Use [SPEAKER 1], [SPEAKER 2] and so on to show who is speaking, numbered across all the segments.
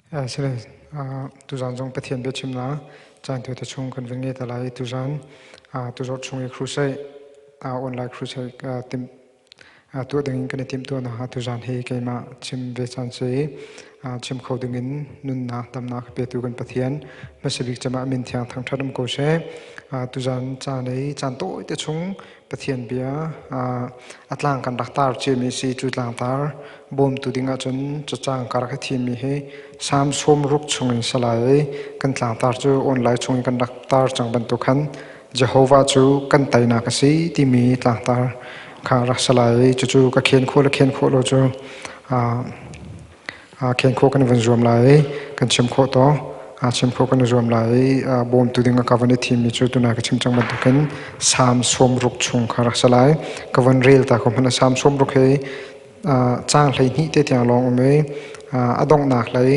[SPEAKER 1] Sile tuzan zong pathian be chimna chan tu te chung kan vengi talai tuzan tuzot chung e crusade online crusade tim tu dengin kan tim tu na tuzan he keima chim ve chan se chim kho dengin nun na tam na pe tu kan pathian masibik chama min thiang thang thadam ko se tuzan chan nei chan to te chung pathian bia atlang kan daktar che mi si chu tlang tar bom tu dinga chun chachang kar kha thi mi he sam som ruk chungin salai kan tlang tar chu online chung kan daktar chang ban tu khan jehovah chu kan taina ka si ti mi tlang tar kha rak salai chu chu ka khen kho lo chu khen kho kan van zuam lai kan chim kho to chim kho kan zuam lai bom tu dinga ka van thi mi chu tu na ka chim chang ban tu kan sam som ruk chung kha rak salai ka van rel ta ko man sam som ruk he chang hlei ni te tiang long me adong nak lai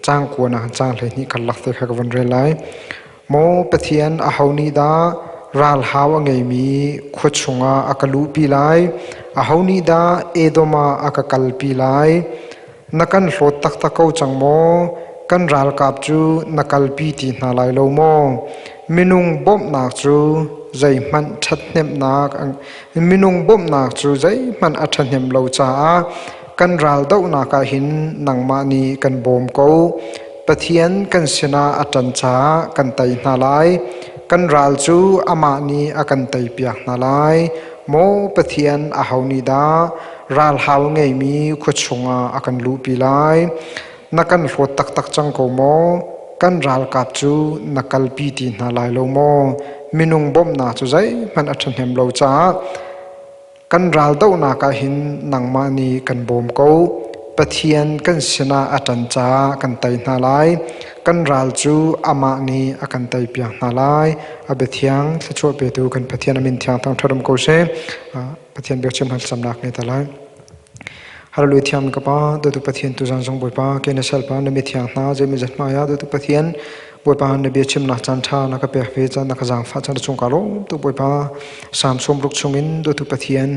[SPEAKER 1] chang ko na chang hlei ni kal lak te kha ka van rel lai mo pathian a hauni da ral hawa ngei mi khuchunga akalu pi lai a hauni da edoma akakal pi lai nakan hlot tak takau changmo kan ral kap chu nakal pi ti na lai lo mo minung bom nak chu zai man that nem nak minung bom nak chu zai man athan nem lo cha kan ral dau na ka hin nangma ni kan bom ko pathian kan sina atan cha kan tai na lai kan ral chu ama ni akan tai piak na lai mo pathian a hauni da ral haw ngei mi khuchunga akan lu pi lai nakan hlot tak tak chang ko mo kan ral kap chu nakal pi ti na lai lo mo minung bom na chu zai man athan hem lo cha kan ral dau na ka hin nangma ni kan bom ko pathian kan sina atan cha kan tai na lai kan ral chu ama ni akan tai piak na lai abethiang thachwa pe tu kan pathian amin thiang thang tharam ko se pathian be chim hal samnak ne talai harlu thiam ka pa do tu pathian tu jang jong boi pa ke na sal pa na mi thiang na je mi jat ma ya do tu pathian boi pa na be chim na chan tha na ka pe fe cha na ka jang fa cha chung ka lo tu boi pa sam som ruk chungin do tu pathian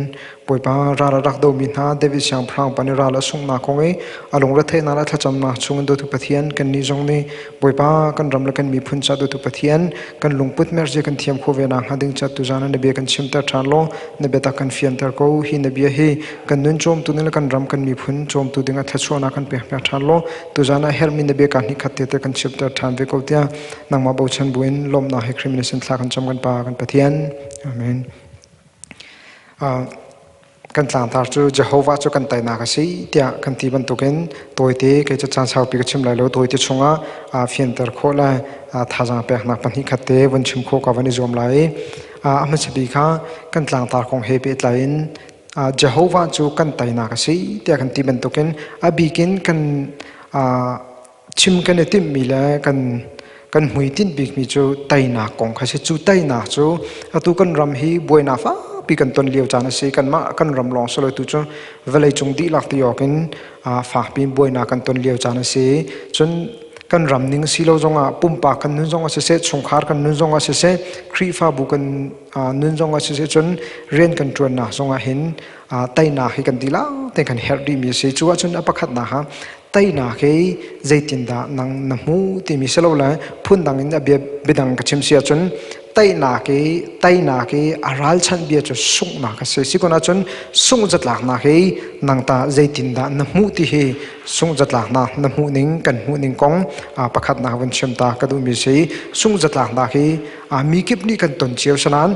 [SPEAKER 1] boi pa ra ra rak do mi na devi syang phrang pa ni ra la sung na kong e along ra the na la tha cham na chung do tu pathian kan ni jong ni boi pa kan ram la kan mi phun cha do tu pathian kan lungput mer je kan thiam kho ve na hading cha tu jana ne be kan chim ta than lo ne be ta kan fian tar ko hi ne be hi kan nun chom tu ne kan ram kan mi phun chom tu dinga thachwa na kan pe pe than lo tu jana her mi ne be kan ni khatte te kan chip ta than ve ko tia nangma bo chan buin lom na he crimination thla kan cham kan pa kan pathian amen kan tlang tar chu jehovah chu kan tai na ka si tia kan ti ban tuken toite ke cha chan sau pi ka chim lai lo toite chunga fian tar kho la thajang pe na pan hi khatte wan chim kho ka wani zom lai ama chabi kha kan tlang tar khong he pe tlain jehovah chu kan tai na ka si tia kan ti ban tuken abikin kan chim kan etim mi la kan hui tin big mi chu tai na kong kha se chu tai na chu atu kan ram hi boina fa pi kan ton liu chana se kan ma kan ram long solo tu chu velai chung di lak ti yokin fa pin boina kan ton liu chana se chun kan ram ning silo zonga pumpa kan nun zonga se chungkhar kan nun zonga se khri fa bu kan nun zonga se chun ren kan tuan na zonga hin tai na hi kan dila te kan herdi mi se chu chun apakhat na ha tai na ke zaitin da nang namu ti mi selo la phun dang in abia bidang ka chim sia chun tai na ke aral chan bia chu sung na ka se sikona chun sung jat lak na ke nang ta zaitin da namu ti he sung jat lak na namu ning kan hu ning kong pakhat na wan chem ta ka du mi se sung jat lak na ke mi kip ni kan ton chiao sanan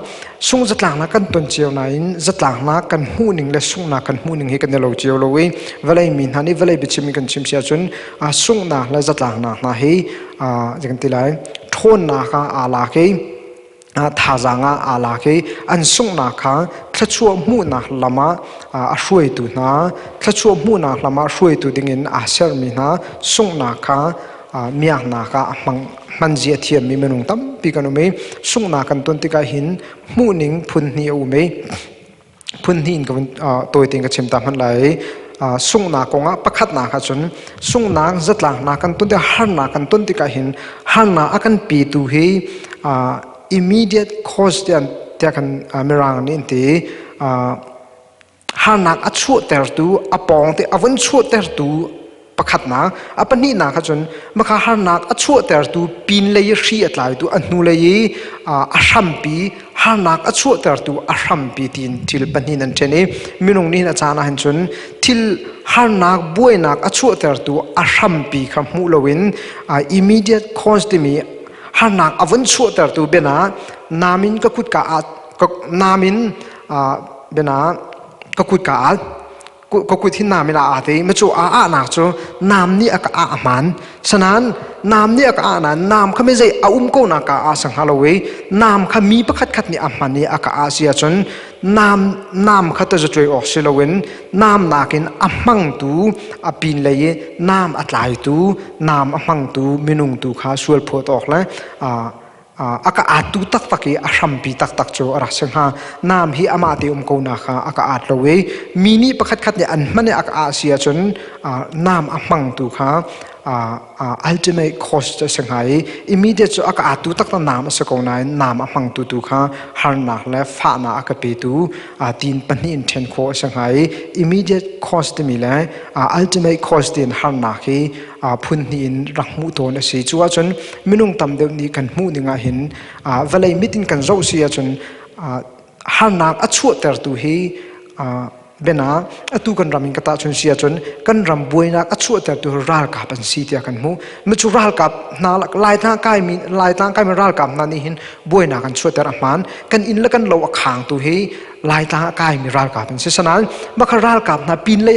[SPEAKER 1] sung jat lak na kan ton chiao na in jat lak na kan hu ning le sung na kan hu ning he kan lo chiao lo we valai min hani valai bi chim kan chim sia chun sung na la jat lak na he jekan tilai thon na ka ala ke thazanga ala ke an sung na kha thachua mu na lama a hruai tu na thachua mu na lama hruai tu dingin a ser mi na sung na kha miak na ka mang manjia thiam mi menung tam pi kanu me sung na kan ton tika hin mu ning phun ni u me phun hin ka toy ting ka chim ta man lai sung na konga pakhat na kha chun sung na zatlang na kan ton te har na kan ton tika hin har na akan pi tu he immediate cause te kan mirang ni te hanak achu ter tu apong te avan chu ter tu ประคัดนักปนี่นักจนมาข้าหานักชั่วแต่ตัวปีนเลยชีอัตลายตัวอันนูเลยอาชัมปีหานักชั่วแต่ตัวอาชัมปีทีนทิลปนี่นั่นเช่นนี้มินุงนี่นะจานะเห็นจนทิลหานักบุยนักชั่วแต่ตัวอาชัมปีคำมูลวินimmediate cause ที่มีหานักอวันชั่วแต่ตัวเบนะนามินก็คุดกานามินเบนะก็คุดกาก็คุยที่นามไม่ละอาทิไม่จู่หนักจู่นามนี่ก็มันฉะนั้นนามนี่ก็นั้นนามเขาไม่ใช่ก็นักสังหารเลยนามเขามีประคัดนี่มันนี่ก็เสียจนนามเขาจะช่วยออกเสียเลยนามนักินมังตูปีนเลยนามอัตไลตูนามมังตูมินุงตูเขาช่วยพูดออกเลยatu tak taki asampi tak tak cho rasengha nam hi amati ko na kha at lowe mini pakhat khat ne an mane asia chon nam amang tu kha ultimate cost sanghai immediate cho atu tak nam sa ko na nam amang tu kha har na le fa na pe tu tin panin then kho sanghai immediate cost mi le ultimate cost in har na khi phun hin rahmu to na si chuwa chon minung tam de ni kan mu ni nga hin valai mitin kan zo sia chon har nak achu ter tu hi bena atu kan ramin kata chon sia chon kan ram boina achu ter tu ral ka pan si tia kan mu chu ral ka na lai ta kai mi ral ka na ni hin boina kan chu ter man kan in la kan lo akhang tu hi lai ta kai mi ral ka pan si sanan ma kha ral ka na pin le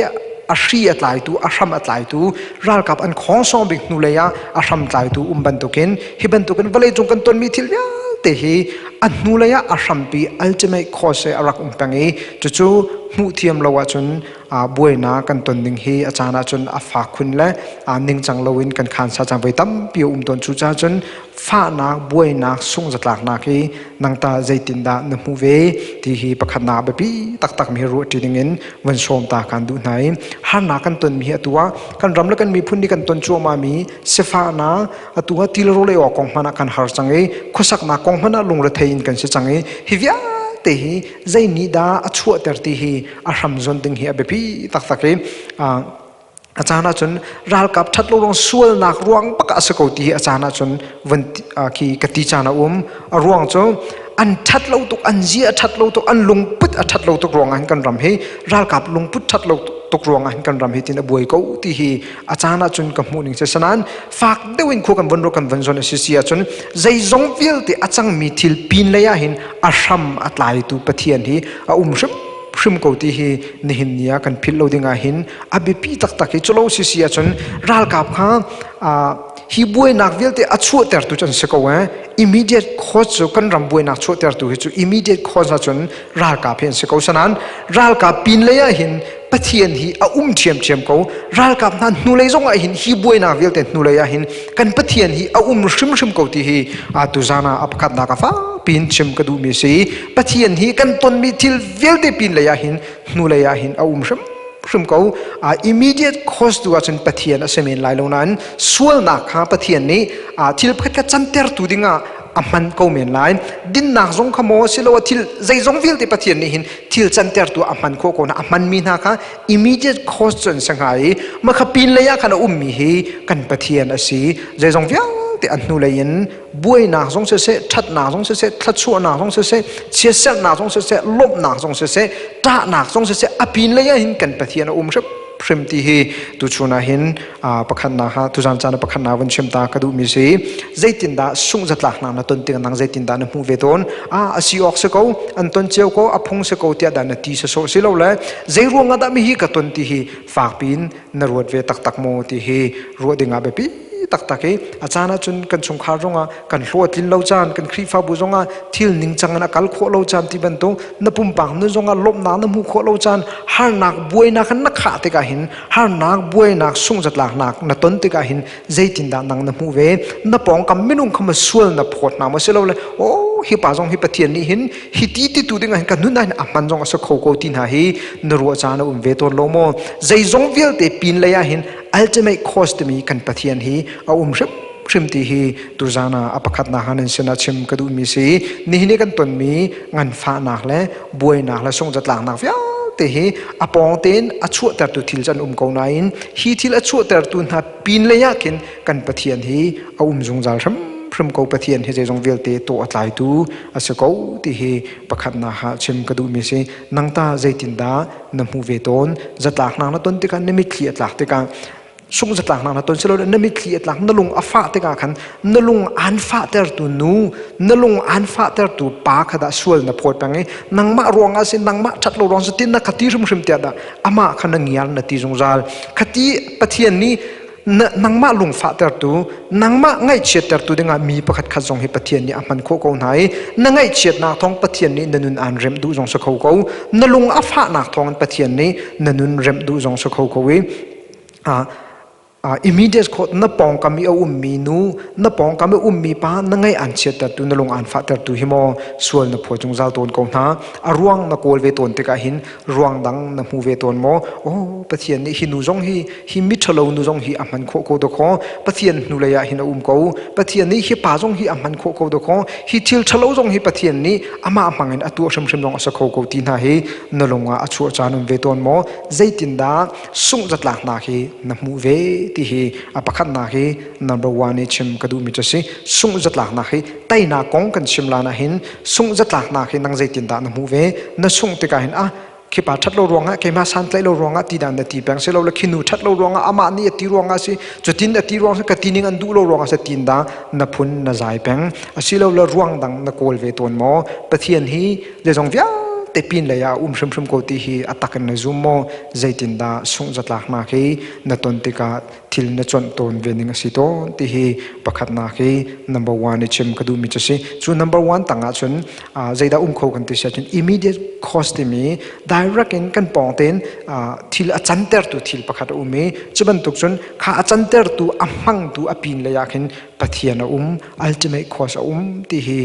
[SPEAKER 1] ashi atlai tu asham atlai tu ral kap an khong song bik nu leya asham tlai tu ban tu ken hi ban tu ken vale jong kan ton mi thil ya te hi an nu leya asham pi ultimate cause arak pangi chu mu thiam lawa chun boina kan ton ding hi achana chun afa khun le ning chang lowin kan khan sa chang vai tam pi ton chu cha chun fa na boina sung jatlak na ki nangta zaitin da na mu ve ti hi pakhat na ba pi tak mi ro ti ding in wan som ta kan du nai har na kan ton mi atua kan ram la kan mi phun ni kan ton chu ma mi sefa na atua til ro le wa kong mana kan har changai khosak na kong mana lung ra thein kan se changai hi via te hi zai ni da achu ter ti hi ahram zon ding hi abepi tak tak achana chun ral kap thatlo rong sual nak ruang paka sakau ti achana chun van ki kati chana ruang cho an thatlo tuk an zia thatlo tuk an lungput a thatlo tuk ruang an kan ram he ral kap lungput thatlo tuk ruang an kan ram he tin aboi ko ti hi achana chun ka mu ning se sanan fak dewin khu kan von zon sia chun zai zong vil ti achang mi thil pin leya hin asham atlai tu pathian hi shim ko ti hi nihin nia kan phil lo dinga hin abi pi tak hi cholo sia chun ral kap kha hi buai nak vil te achu ter tu chan se ko immediate cause kan ram buai nak chu ter tu hi chu immediate cause chun ral kap hen se ko sanan ral kap pin leya hin pathian hi thiam ko ral kap na nu le zong a hin hi buai nak vil te nu le ya hin kan pathian hi shim ko ti hi tu zana apkhat na ka fa pin chim ka du mi se pathian hi kan ton mi thil vil te pin le ya hin nu le ya hin shim ko immediate cause tu achun pathian asemen lai lo nan sual na kha pathian ni thil phat ka chan ter tu dinga aman ko men line din nak zong khamo silo thil zai zong vil te pathian ni hin thil chan ter tu aman ko na aman mi na kha immediate cause chon sangai ma kha pin le ya khana mi hi kan pathian asi zai zong vil te anu lein buai na zong se that na zong se that chu na zong se chia sel na zong se lop na zong se ta na zong se apin le ya hin kan pathian shrim ti hi tu chuna hin pakhan na ha tu jan chana pakhan na wan shim ta kadu mi se zaitin da sung jatlak na ton ting nang zaitin da na mu ve ton asi ok se ko anton cheu ko aphung se ko tia da na ti se so se lo le zai ruanga da mi hi ka ton ti hi fak pin na ruat ve tak mo ti hi ro dinga be pi tak achana chun kan chung khar ronga kan hlo tin lo chan kan khri fa bu zonga thil ning chang na kal kho lo chan ti ban to na pum pang nu zonga lop na na mu kho lo chan har nak buai na kan na kha te ka hin har nak buai nak sung jat lak nak na ton te ka hin zaitin da nang na mu ve na pong kam minung kham sual na phot na ma se lo le o hi pa zong hi pathian ni hin hi ti tu ding han kan nu na aman zong asa kho ko tin ha hi na ro chana ve ton lo mo zai zong vil te pin le ya hin ultimate cost mi kan pathian hi shrim ti hi turzana apakhat na hanin sena chim kadu mi si ni kan ton mi ngan fa nak le buai nak la song jat lang nak te hi apong ten achu tar tu thil chan ko nain hi thil achu tar tu na pin le ya kin kan pathian hi a zung zal from ko pathian he jong velte to atlai tu asako ti he pakhat na ha chem kadu mi se nangta zaitin da namu ve ton zatlak na ton ti kan nimi thli atlak te ka sung zatlak na ton selo nimi thli atlak nalung afa te ka khan nalung an fa ter tu nu nalung an fa ter tu pa khada sual na phot pange nangma ronga se nangma thatlo rong se tin na khati rum rum te da ama khana ngial na ti jong zal khati pathian ni nangma lung fa ter tu nangma ngai chet ter tu denga mi pakhat kha jong hi pathian ni aman kho ko nai na ngai chet na thong pathian ni nanun an rem du jong sa kho ko na lung afa na thong pathian ni nanun rem du jong sa kho ko wi immediate khot na pong kami au mi nu na pong kami mi pa na ngai an chet ter tu na lung an fa ter tu hi mo sual na pho jong zal ton ko na aruang na kol ve ton te ka hin ruang dang na mu ve ton mo pathian ni hi nu jong hi mi thalo nu jong hi aman kho ko do kho pathian nu la ya hin ko pathian ni hi pa jong hi aman kho ko do kho hi thil thalo jong hi pathian ni ama amangin atu sham sham jong asa kho ko ti na hi na longa achu chanum ve ton mo zaitin da sung jatlak na hi na mu ve ti hi apakhat na hi number 1 ni chim kadu mi chasi sung jatlak na hi taina kong kan chimla na hin sung jatlak na hi nang zaitin da na mu ve na sung te ka hin khipa thatlo ronga kema san tlai lo ronga ti dan da ti pang se lo la khinu thatlo ronga ama ni ti ronga si chutin ti ronga se katining an du lo ronga se tin da na phun na zai pang asilo la ruang dang na kol ve ton mo pathian hi le jong vya te pin la ya shum shum ko ti hi atakan na zum mo zaitin da sung jatlak na khi na ton ti ka thil na chon ton vening asito ti hi pakhat na khi number 1 ni chem kadu mi chasi chu number 1 tanga chun zaida kho kan ti sachin immediate cost mi direct in kan pongten thil achanter tu thil pakhat umi chuban tuk chun kha achanter tu amhang tu apin la ya khin pathian ultimate cost ti hi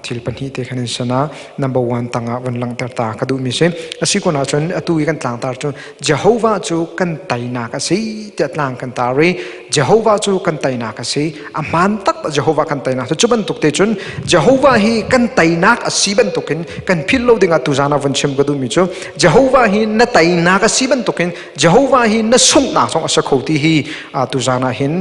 [SPEAKER 1] thil panhi te khanin sana number 1 tanga wan lang tar ta kadu mi se asikona chun atu kan tlang tar chu jehovah chu kan taina ka sei te tlang kan tari jehovah chu kan taina ka sei aman tak jehovah kan taina chu chuban tuk te chun jehovah hi kan taina ka siban tukin kan phil lo dinga tu jana van chem kadu mi chu jehovah hi na taina ka siban tukin jehovah hi na sung na song asa khoti hi tu jana hin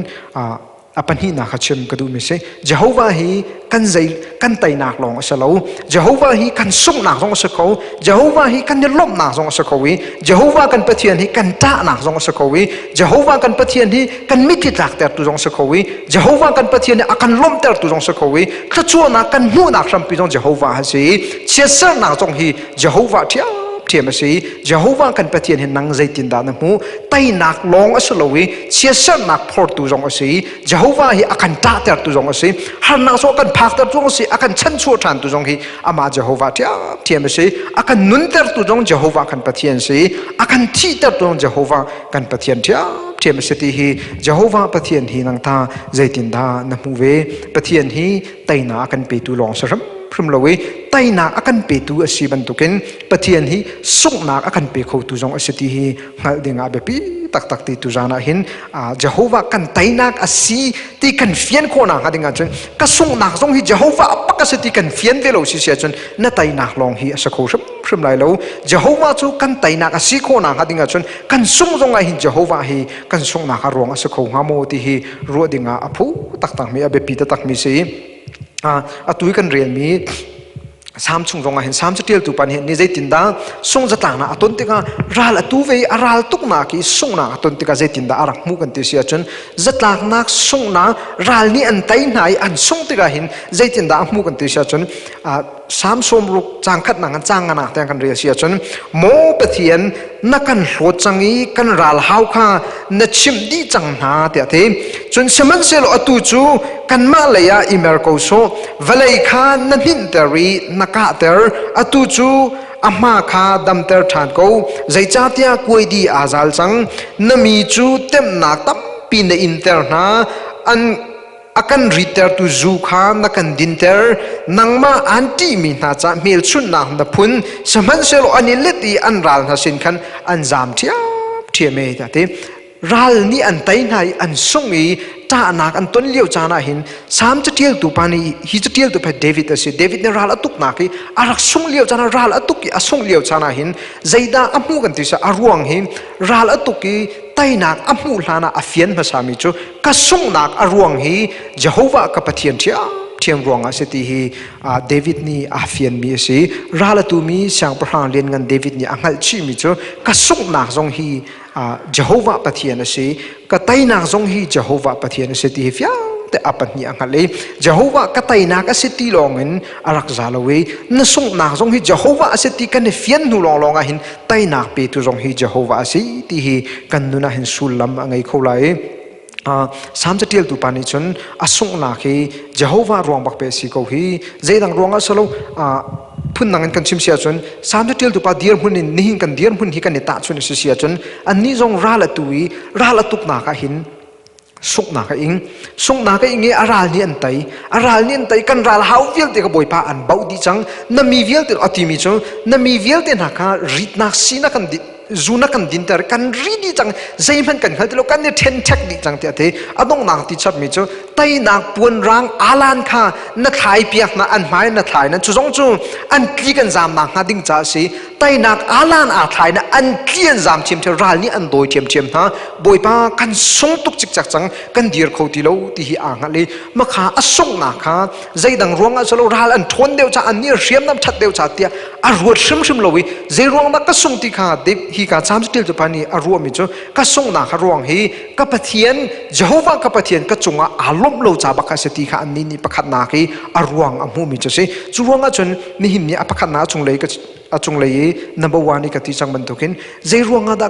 [SPEAKER 1] apan hi na khachem kadu mi se jehovah hi kan zai kan tai nak long asalo jehovah hi kan sung na song asako jehovah hi kan lom na song asakowi jehovah kan pathian hi kan ta na song asakowi jehovah kan pathian hi kan mithi tak ter tu song asakowi jehovah kan pathian hi akan lom ter tu song asakowi khachu na kan nu na khram pi song jehovah ha si chesa na song hi jehovah thia thiamasi jehovah kan pathian hin nang zaitin da na mu tai nak long asalowi chesa nak phor tu jong asi jehovah hi akan ta ter tu jong asi har na so kan phak ter jong asi akan chan chu than tu jong hi ama jehovah thiamasi akan nun ter tu jong jehovah kan pathian si akan thi ter tu jong jehovah kan pathian thiamasi ti hi jehovah pathian hi nang ta zaitin da na mu ve pathian hi tai na akan pe tu long saram from lowi taina akan pe tu asiban tuken pathian hi sukna akan pe kho tu jong asiti hi ngal dinga be pi tak tak ti tu jana hin jehovah kan taina asi ti kan fian ko na hadinga chen ka sukna jong hi jehovah apakasiti kan fian velo si sia chen na taina long hi asakho from lai lo jehovah chu kan taina asi ko na hadinga chen kan sung jong a hin jehovah hi kan sukna ka rong asakho ngamo ti hi ro dinga aphu tak tak mi abe pi tak mi se atui kan real mi sam chung zonga hin sam chatel tu pan hin ni zaitin da sung jatang na aton tika ral atu ve aral tuk na ki sung na aton tika zaitin da arak mu kan ti sia chun zatlak nak sung na ral ni an tai nai an sung tika hin zaitin da mu kan ti sia chun sam som ruk changkhat na ngan chang na ta kan ria sia chun mo pathian na kan hlo changi kan ral hau kha na chim di chang na te the chun seman selo atu chu kan ma leya imer ko so valai kha na hin tari naka ter atu chu ama kha dam ter than ko zaicha tia koi di azal chang nami chu tem na tam pin na inter na an akan riter tu zu kha na kan dinter nangma anti mi na cha mel chun na na phun saman selo anileti an ral na sin khan an jam thia me ta te ral ni an tai nai an sungi cha nak an ton liu cha na hin sam cha tiel tu pani hi cha tiel tu pa David ase David ne ral atuk na ki arak sung liu cha na ral atuk ki asung liu cha na hin zaida amu kan ti sa aruang hin ral atuk ki tai nak amu hlana afian ma sami chu ka sung nak aruang hi Jehovah ka pathian thiam ruang ase ti hi David ni afian mi ase ral tu mi sang prang len ngan David ni angal chi mi chu ka sung nak zong hi Jehovah pathian ase ka tai nak zong hi Jehovah pathian ase ti hi fia te apat ni angale Jehovah ka tai nak ase ti longin arak zalawe na sung nak zong hi Jehovah ase ti kan fian nu long long a hin tai nak pe tu zong hi Jehovah ase ti hi kan nu na hin sulam angai kholai sam chatil tu pani chun asung na khi Jehovah ruang bak pe si ko hi zeidang ruanga salo phun nangan kan chim sia chun sam chatil tu pa dir hun ni hin kan dir hun hi kan ta chun si sia chun ani jong rala tuwi rala tuk na ka hin suk na ka ing aral ni antai kan ral hau vil te ka boipa an bau di chang na mi vil te atimi chu na mi vil te na ka rit na si na kan di zuna kan dinter kan ridi chang zaiman kan khaltelo kan ne ten thak di chang te adong nang ti chap mi chu tai nak pun rang alan kha na thai piak na an mai na thai na chu jong chu an kli kan zam na ha ding cha si tai nak alan a thai na an klian zam chim the ral ni an doi chem ha boipa kan sung tuk chik chak chang kan dir khoti lo ti hi ang le ma kha asung na kha zaidang ronga chalo ral an thon deu cha an ni riam nam that deu cha tia a ruat shrim lowi zai rong na ka sung ti kha de hi ka cham stil to pani a ruam mi chu ka sung na kha ruang hi ka pathian Jehovah ka pathian ka chunga alom lo cha ba kha se ti kha an ni pakhat na ki a ruang a mu mi chu se chu ruanga chun ni him ni a pakhat na chung lei ka achung lei number 1 ni ka ti chang ban tokin zai ruanga da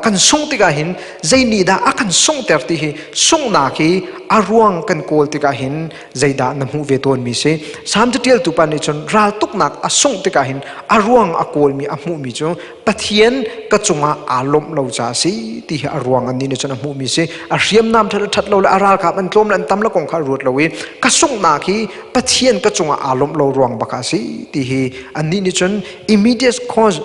[SPEAKER 1] kan sung ti ka hin zai ni da akan sung ter ti hi sung na ki aruang kan kol ti ka hin zai da na mu ve ton mi se sam tiel tu pa ni chon ral tuk nak asung ti ka hin aruang akol mi amu mi chu pathian ka chunga alom lo cha si ti hi aruang ani ni chon amu mi se a riam nam that lo la aral kha ban tlom lan tam la kong kha rut lo we ka sung na ki pathian ka chunga alom lo ruang ba ka si ti hi ani ni chon immediate cause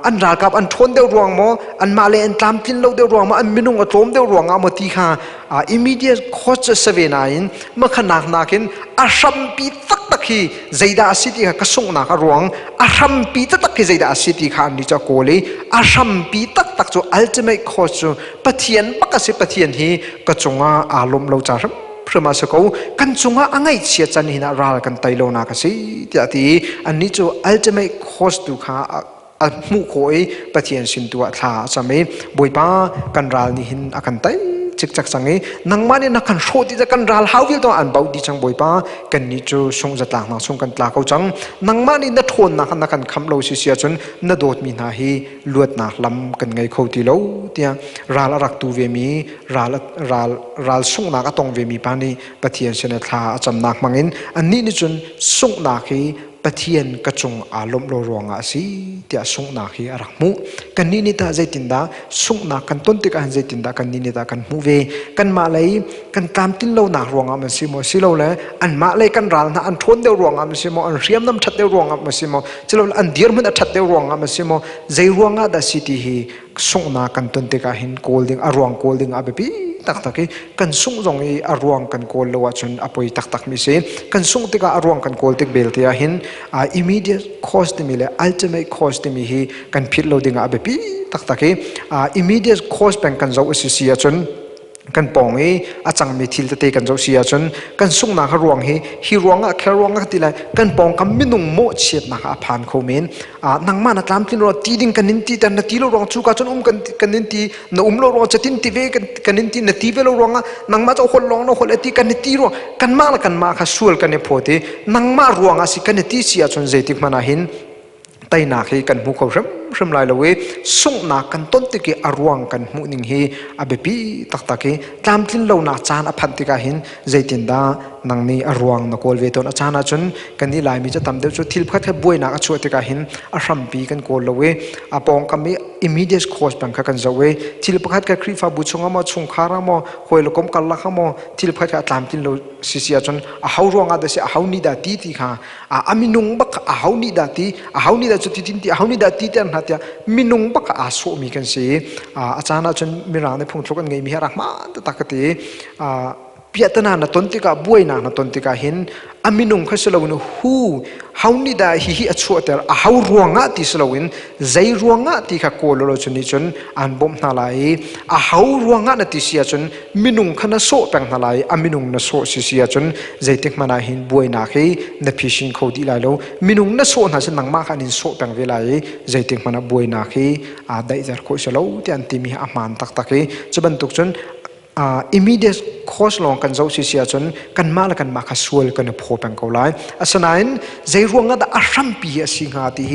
[SPEAKER 1] an ral kap an thon deu ruang mo an male an tlam tin lo deu ruang ma an minung atlom deu ruang ma ti kha immediate cause 79 ma khanak nakin asham pi tak tak hi zaida city ka sung na ka ruang asham pi tak hi zaida city kha ni cha kole asham pi tak tak chu ultimate cause chu pathian pakase pathian hi ka chunga alom lo cha prema sako kan chunga angai chia chan hina ral kan tailo na ka si ti ani chu ultimate cause tu kha mu khoi pathian sin tu thla chame boipa kan ral ni hin akan tai chik chak changi nangmani na kan shoti ja kan ral hawil to an bau di chang boipa kan ni chu sung jatla na sung kan tla ko chang nangmani na thon na kan kham lo si sia chun na dot mi na hi luat na lam kan ngai khoti lo tia ral arak tu ve mi ral sung na ka tong ve mi pani pathian sin thla acham nak mangin ani ni chun sung na khi pathian ka chung alom lo ronga si tia sung na khi arak mu kan ni ta zaitinda sung na kan ton te kan zaitinda kan ni ta kan mu ve kan ma lai kan tam tin lo na ronga ma si mo si lo le an ma lai kan ral na an thon de ronga ma si mo an riam nam that de ronga ma si mo chilo an dir mun that de ronga ma si mo zai ronga da city hi sung na kan ton te ka hin colding arwang colding abepi tak tak kan sung jong i arwang kan kol lo wa chun apoi tak mi se kan sung te ka arwang kan kol tek bel te a hin immediate cause te mi le ultimate cause te mi hi kan phit lo ding a bepi tak immediate cause pen kan zo sia chun kan pong e achang mi thil te kan zo sia chun kan sung na ruang hi ruanga kher ruanga ti la kan pong kam minung mo chet na ka phan kho men nangma na tlam tin ro ti ding kan nin ti tan na ti lo rong chu ka chun kan nin ti na lo ro chatin ti ve kan nin ti na ti ve lo ronga nangma cho hol long no hol ti kan ti ro kan ma kha sual kan ne phote nangma ruanga si kan ti sia chun zetik mana hin tai na khi kan mu ko ram lai lowe sung na kan ton ti ki arwang kan mu ning hi abepi tak tlam tin lo na chan a phan ti ka hin zaitin da นังนี้อรวงนักโกลเวตอนอาจารย์จนกันนี่หลายมีจะทำเดี๋ยวจะทิลพัดแค่บวยนักช่วยติกาหินอารัมปีกันโกลเลวอาปองคำมี immediate cause บังคับกันจะเวทิลพัดแค่ครีฟ้าบุชงมาชงคารามอหอยลกมกัลลักมอทิลพัดแค่ตามตินโลสิเสียจนอาเขารวงอาเดสิอาเขานิดาตีที่ค่ะอามินุงบักอาเขานิดาตีอาเขานิดาจุดที่อาเขานิดาตีเต็มหัดยามินุงบักอาโซมีกันสิอาจารย์จนมีร้านในพงทุกันไงมีฮารักมาตะกติเปียตนาณตนติกาบวยนาณตนติกาเห็นอามินุงเขาสลาวินหูเฮานิดาฮิอชัวแต่อาเขารวงะติสลาวินใจรวงะติข้าโกลโลชนิจนอันบ่มนาลายอาเขารวงะนติเสียจนมินุงขณะโซแปงนาลายอามินุงนโซเสียจนใจติกมานาหินบวยนาเฮนพิชินเขาดีลายโลมินุงนโซน่าจะนังมาขันินโซแปงเวลาใจติกมานาบวยนาเฮได้จะโคสลาวที่อันติมีอามันตักตักเฮจะบรรทุกจนimmediate cause ลองกันเจ้าสิเสียจนกันมาละกันมาขสวลกันพอเป็นเกาไลอาศัยใจรวงกันอารัมปีสิงหาตี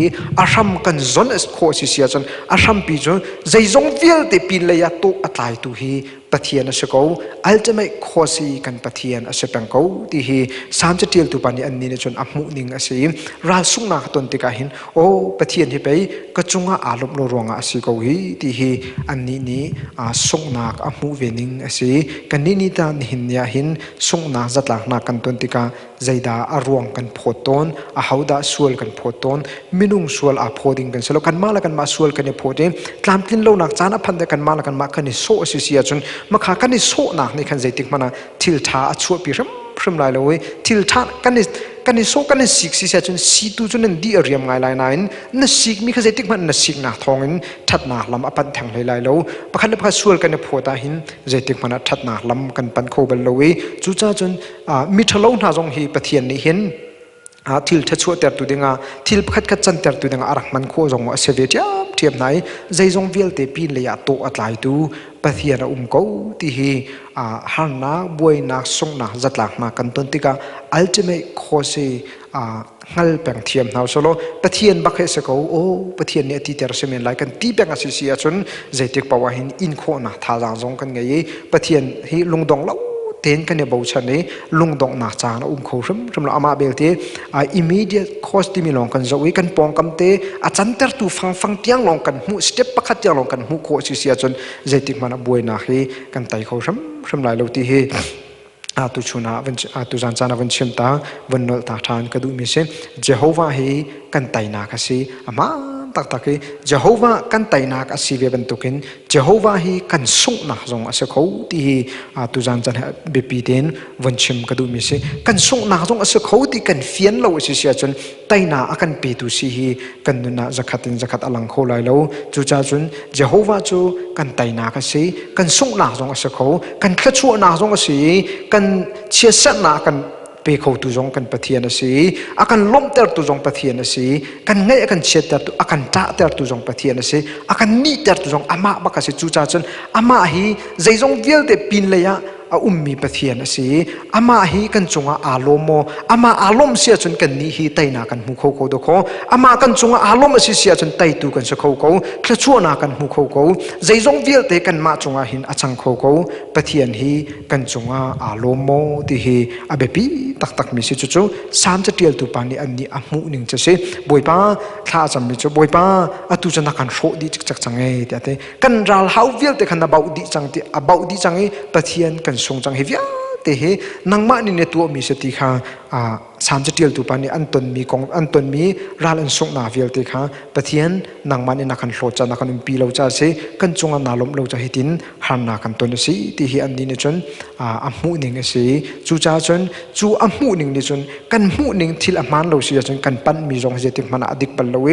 [SPEAKER 1] อารัมกันจนโคสิเสียจนอารัมปีจนใจจงเวียลเตปินเลยตุอัตายตุฮีปะเทียนสกาวอัลจะไม่โคสีกันปะเทียนอาศัยเป็นเกาตีฮีสามจะเทียลตุปานีอันนี้จนอัมมุนิงอาศัยราสุงนักตนติกาหินโอ้ปะเทียนที่ไปกระจุงอารมณ์รวงอาศัยเกาฮีตีฮีอันนี้สุงนักอัมมุเวนิงอาศัยกันนี้ตาหินยาหินสุงนาจัดหลักนากันตนติกาใจดาอารวงกันโพตอนอาหาวดาสวลกันโพตอนมินุงสวลอาโพดิงกันสโลกันมาละกันมาสวลกันเนี่ยโพดิงตามกินโลนักจานะพันเดกันมาละกันมากันนี่โซสิเสียจนมาขากันนี่โซนักในขันใจติกมานะทิลทาชัวปีรำพรมลายเลยทิลทากันนี่โซกันนี่สิกสิเสียจนสีตูจนนั่นดีเรียมไงลายนั้นนั่นสิกมีขันใจติกมันนั่นสิกนักทองอินทัดนักลำอปันแทงลายแล้วประคันประคันสวลกันเนี่ยโพตาหินใจติกมันทัดนักลำกันปันโคบัลเลยจู่จ้าจนมิทะเลนาจงฮีปะเทียนนี่เห็นทิลทัชวเตอร์ตุดิงาทิลพัดกัดจันเตอร์ตุดิงาอารักมันโคจงว่าเสวียเทียมไหนใจจงเวียลเตปีนเลยโตอัตไลตูปะเทียนเกาที่ฮีฮันนาบวยนักสงนักจัดหลักมากันต้นติกาอัลติเมทโคสีงัลแปงเทียมนาสโลปะเทียนบักเฮสเกาโอปะเทียนเนี่ยที่เตอร์เซเมนไลกันที่แปงอาศิเสียจนใจติกปาวาหินอินโคนักท่าจงกันไงปะเทียนฮีลุงดงเล่าเต็นกันเนี่ยบ่าวชันนี่ลุงดงนักจางนะเขารำละอามาเบลเตimmediate cause ที่มีลองกันจะวิกันปองกันเตอาจารย์เตอร์ตูฟังเตียงลองกันหูสเต็ปประคัดเตียงลองกันหูโคสิเสียจนใจติกมันบวยนักฮีกันไตเขารำลายเราที่ฮีตุชุนาวันตุจันจานาวันเชื่อมตาวันนลตาทานกระดูมิเซเจโฮวาฮีกันไตนักสิอามาตักตักเจโฮวากันไตนักสิเวบันตุกินเจโฮวาฮีกันสุงนักจงอาศัยเขาที่ตุจันจานเบปีเดนวันเชื่อมกระดูมิเซกันสุงนักจงอาศัยเขาที่กันเฟียนเราสิเสียจนไตนากันเปตุสิฮีกันนุนาจักขัดอลังโคไลเราจูจ้าจนเจโฮวาจูกันไตนักสิกันสุงนักจงอาศัยเขากันขชัวนักจงอาศัยกันเชี่ยสันนักกันเปเขาตุจงกันปะเทียนสิอากันล้มเตอร์ตุจงปะเทียนสิกันไงอากันเชี่ยเตอร์ตุอากันจ่าเตอร์ตุจงปะเทียนสิอากันนี่เตอร์ตุจงอามาบักสิจูจ้าจนอามาฮีใจจงเวียลเตปินเลยะมีปะเทียนสิอามาฮีกันจงอารมณ์อามาอารมณ์เสียจนกันนี้ฮีไตนากันหูเขาดูเขาอามากันจงอารมณ์เสียจนไตตูกันสักเขาแค่ชั่วนากันหูเขาใจจงเวียลเตกันมาจงหินอาจังเขาปะเทียนฮีกันจงอารมณ์ที่ฮีอาเบปีตักมีสิจู่ๆสามจะเตียลตุปานี่อันนี้อามุหนึ่งจะสิบวยป้าข้าจำมีจู่บวยป้าตุจะนักกันโชดีจักจังเอเดี๋ยวกันรัลเฮาเวียลเตกันนาบ่าวดีจังที่บ่าวดีจังเอปะเทียนกันสงจังเฮียเตะนังมานี่เนี่ยตัวมีสติค่ะสามจะเตียลตุปานี่อันตนมีกองอันตนมีรัลอันสงนาเวียลเตค่ะปะเทียนนังมานี่นักกันโชจานักกันปีเราจะสิกันจงนาลมเราจะหิตินหันนักกันตนสิที่ฮีอันนี้เนี่ยจนอามุหนึ่งสิจู่จ้าจนจู่อามุหนึ่งเนี่ยจนกันมุหนึ่งที่ละมันเราเสียจนกันปั้นมีจงเจติมันอดิกบัลเราเว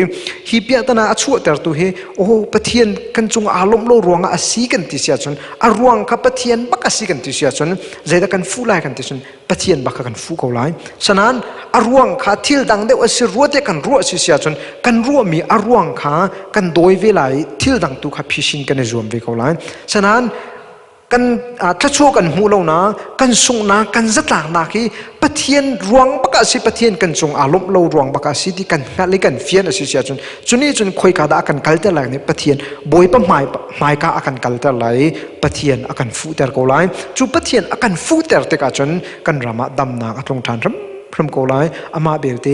[SPEAKER 1] ฮีเปียตนาชั่วแต่ตัวเฮโอ้ปะเทียนกันจงอารมณ์เรารวงอาศีกันที่เสียจนอารวงกับปะเทียนบักอาศีกันที่เสียจนใจตะกันฟูไลกันที่จนปะเทียนบักกันฟูเขาไลฉะนั้นอารวงขาทิลดังเดียวสิรัวเตกันรัวสิเสียจนกันรัวมีอารวงขากันโดยเวลาทิลดังตุขาพิชินกันในรวมเวเขาไลฉะนั้น กันถ้าชั่วกันหูเรานะกันส่งนะกันจัดหลังนะที่ปะเทียนรวงบักสิปะเทียนกันจงอารมณ์เรารวงบักสิที่กันงัดเลยกันเฟียนสิเสียจนนี่จนคุยกันอากันกัลเตอร์ไหลเนี่ยปะเทียนบอยปะหมายกาอากันกัลเตอร์ไหลปะเทียนอากันฟูเตอร์โกไลจูปะเทียนอากันฟูเตอร์เตกาจนกันรามาดำนาอัตลงทานพรมโกไลอามาเบลเต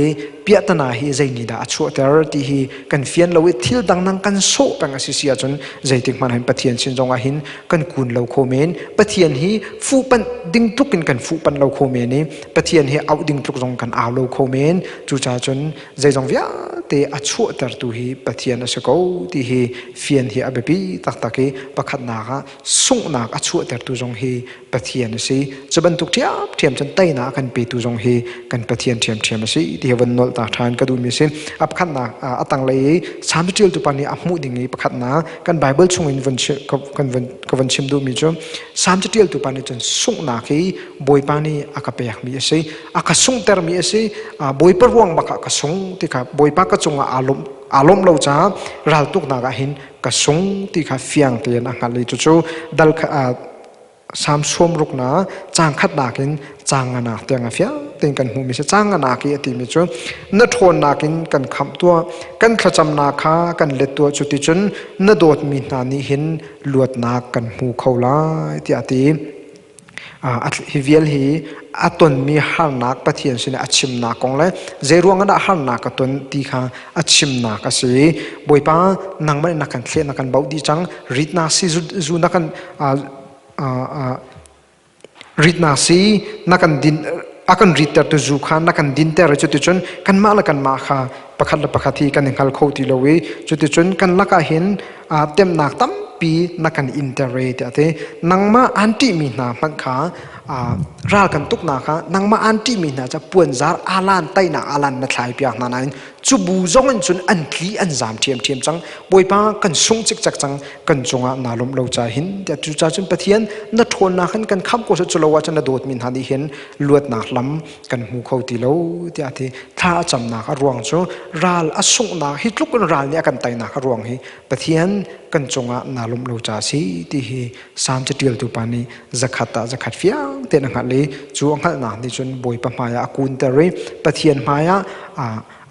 [SPEAKER 1] เปียตนาฮีใจนิดาชัวเตอร์ที่ฮีกันเฟียนเราทิลดังนังกันโซ่เป็นอาศิเสียจนใจติกมันเห็นปะเทียนชินจงอาหินกันกุนเราโคเมนปะเทียนฮีฟูปันดิ้งทุกกันฟูปันเราโคเมนนี้ปะเทียนฮีเอาดิ้งทุกจงกันเอาเราโคเมนจูจ่าจนใจจงวิอาเตอชัวเตอร์ตูฮีปะเทียนอาศักที่ฮีเฟียนฮีอเบบีตักตะกี้ประคัดนาคะส่งนักอชัวเตอร์ตูจงฮีปะเทียนสิจะบรรทุกเทียมจนไตนากันปีตูจงฮีกันปะเทียนเทียมสิที่วันนอลตาทานก็ดูมีสิอับขันนาตังเลยสามจุดตุปานีอับมุดิ่งนี้ประคัดนากันไบเบิลช่วงอินวันกันชิมดูมีจ้ะสามจุดตุปานีจนส่งนักฮีบอยปานีอากาเปียกมีสิอากาส่งเตอร์มีสิบอยปรวงบักกส่งที่ค่ะบอยปากก็จงอารมณ์เราจ้ารัลตุกนากหินกสงที่ข้าเฟียงเตียนอ่างเลยจู่ดัลสามสวมรุกนาจางขัดนากินจางนาเตียงเฟียเตียงกันหูมิเสจางนากีอติมิจู่นทนนากินกันคำตัวกันขจำนาคากันเล็ดตัวจุติจนนโดดมีนานิหินลวดนากันหูเขาลายที่อติฮิวิลฮีอัตนมีหันนักปะเทียนสินะอัชิมนักของเลยเจรวงกันหันนักตนตีข้าอัชิมนักสิบอยป้านังมันนักกันเทียนนักกันเบาดีจังริดนาซีจูนักกันริดนาซีนักกันดินอากันริดแต่ตัวจูข้านักกันดินแต่ระจุดจนกันมาละกันมาข้าประคัดละประคัดที่กันเห็นเขาตีเลวีจุดจนกันละกันเห็นเต็มนักตั้มปีนักกันอินเตอร์เรตแต่นังมาอันที่มีนามันขารัลกันตุกนาค่ะนังมาอันที่มีนาจะป่วนจาร์อาลันไตนาอาลันนัทไลเปียกนานันจูบูจงอันจุนอันที่อันจามเทียมจังบอยป้ากันส่งจิกจักจังกันจงอานาลมเราใจหินแต่จูจ่าจนปะเทียนนัทนนาขันกันคำก็จะจุลวัจนโดดมินหาดีเห็นลวดนาลำกันหูเขาตีเลวที่อาทิท่าจำนาครวงจูรัลอส่งนาฮิตลุกกันรัลเนี่ยกันไตนาครวงฮิปะเทียนกันจงอานาลมเราใจสิที่ฮิสามจะเดียลตุปานีจะขัดเฟียงเต็นหัดเลยจูอังหัดนาดิจนบอยปะมายากุนเตอรีปะเทียนมายา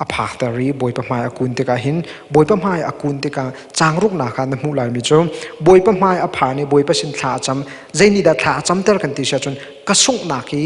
[SPEAKER 1] อภาคเตอรีบอยปะมายากุนเตกาหินบอยปะมายากุนเตกาจางรุกนาคานมุลายมิจมบอยปะมายาผานี่บอยปะสินทาจำใจนี่ดาทาจำเตอร์กันติชาจนกระสุงนาคี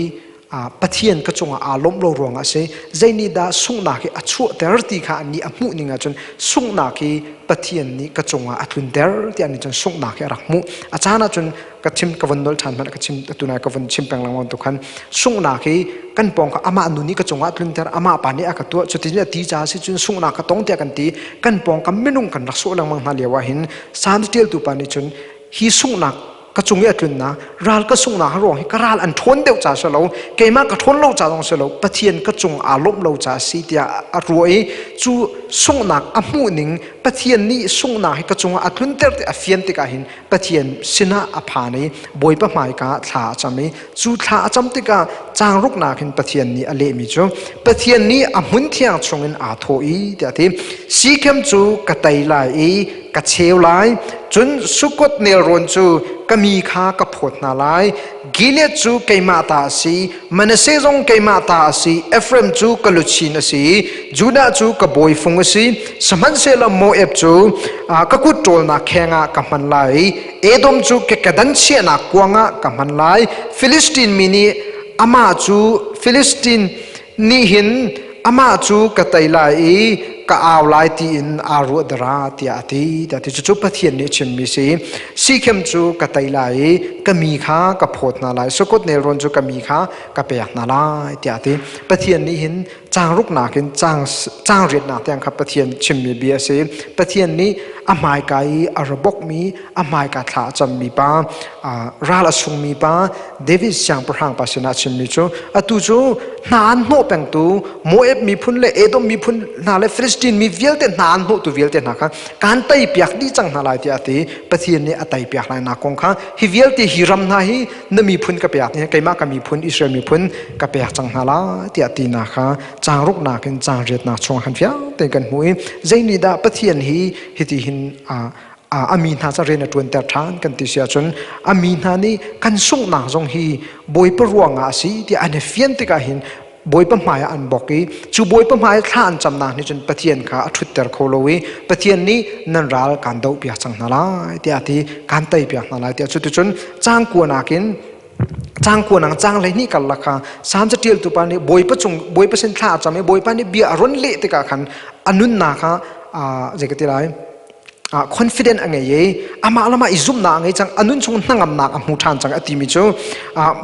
[SPEAKER 1] ปะเทียนก็จงอารมณ์เรารวงอาศัยใจนี่ดาสุงนาคีอัจฉริแต่รตีข้าอันนี้อมุนิงจนสุงนาคีปะเทียนนี้ก็จงอัตุนเดอร์ที่อันนี้จนสุงนาคีรักมุอาจารย์จนกระชิมกวันดอลชันมันกระชิมตุนายกวันชิมแปลงรางวัลตุกันสุงนาคีกันปองกับอามาอันนี้ก็จงอัตุนเดอร์อามาปานี้อากาตัวจุดที่ตีจ้าสิจนสุงนาคต้องเตียกันตีกันปองกับไม่นุ่งกันรักโซลังมังนาเลียวหินสามเดียลตุปานี้จนฮีสุงนักก็จงยัดจุนนะรัลก็ส่งนาหรองให้กรัลอันทนเดียวจ่าเสลาเกมาก็ทนเราจ่าตรงเสลาปะเทียนก็จงอารมณ์เราจ่าสีเดียรวยจูส่งนักอมูนิงปะเทียนนี้ส่งนาให้ก็จงอัตุนเตอร์อเฟียนติกาหินปะเทียนสินะอภานีบอยปะหมายกาถาจำมีจูถาจำติกาจางรุกนาหินปะเทียนนี้อเลมิจูปะเทียนนี้อมุนเทียงชงอินอาโทอีเดียที่สีเข้มจูกะไตไลกะเชวไลจนสุกตเนรนจูก็มีข้ากระพดนาไลกิเลสจูเกมาตาสีมันเซจงเกมาตาสีเอฟเรมจูกลุชินสีจูดาจูกบอยฟงสีสมันเซลโมเอฟจูก็กุดโจลนักแข่งกับมันไลเอดมจูเกกดันเชียนักกวางกับมันไลฟิลิสตินมินีอามาจูฟิลิสตินนี่หินอามาจูกะไตไลก็เอาไล่ตีนอารุดราตีอาทิแต่ที่จุดปะเทียนนี้ชิมมีสิสีเข้มจูกะไตไลก็มีข้ากระโพดนาไลสกุลเนรนจูก็มีข้ากระเปียกนาไลตีอาทิปะเทียนนี้เห็นจางรุกนากินจางเรียนนาเตียงครับปะเทียนชิมมีเบียสิปะเทียนนี้อามายกายอารบกมีอามายกาถาจำมีป้าราลสุงมีป้าเดวิสยังประหังปัสนาชิมมีจูอตุจูนานโนเป็งตูโมเอฟมีพุนเลเอดมมีพุนนาเลฟริสตินมีเวลเตนานโนตูเวลเตนะคะการไตเปียกดีจังนาลายที่อาทิปะเทียนนี้อไตเปียกลายนาคงค่ะฮิเวลเตฮิรัมนาฮีนมีพุนกะเปียกเนี่ยไกมาก็มีพุนอิสราเอลมีพุนกะเปียกจังนาลาที่อาทินะคะจางรุกนากินจางเรียดนาชงหันเฟียงเต็งกันมวยใจนิดาปะเทียนฮีฮิติหิน อามีนาจะเรียนตัวเตอร์ทานกันติเสียจนอามีนานี่กันส่งนางจงฮีบอยปรวงอาศีที่อันเฟียนติกาหินบอยปะหมายอันบอกกี้จูบอยปะหมายท่านจำนางนี่จนปะเทียนข้าทุตเตอร์โคโลวีปะเทียนนี้นันรัลการดูเปียจังนาลายที่อาทิการไตเปียนาลายที่จุดจนจ้างกวนอากินจ้างกวนนางจ้างเลยนี่กันละค่ะสามจะเทียลตุปานี่บอยปะจงบอยปะเส้นท่าจำไม่บอยปานี่เบียรุนเละติกาขันอันนุนนาค่ะเจกติไรconfident อันไงอามาละมาอิซุมนาไงจังอันนู้นชงนั่งอำนาจอมุทานจังอติมิจู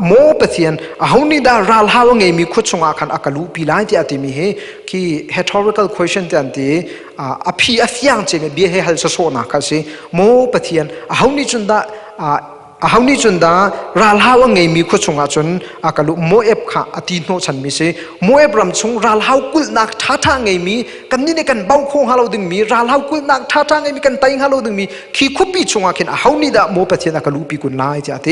[SPEAKER 1] โมเปเทียนเขานี่ดาราลฮาวไงมีขุดชงอาคันอากาลูปีไลที่อติมิเฮคี rhetorical question ที่อันที่อภิอฟยังเจมเบียเฮฮัลโซนาคัสิโมเปเทียนเขานี่จุนดาเขานี่จนดาราลฮาวไงมีขุดชงอาจนอากาลุโมเอฟค่ะอติโนฉันมีเสโมเอฟรำชงราลฮาวกุลนักท่าทางไงมีกันนี่ในกันเบาโค้งฮาโลดึงมีราลฮาวกุลนักท่าทางไงมีกันไตฮาโลดึงมีขี้คุปปีชงอาเข็นเขานี่ดาโมปะเทียนอากาลุปีกุลนายจ้าเต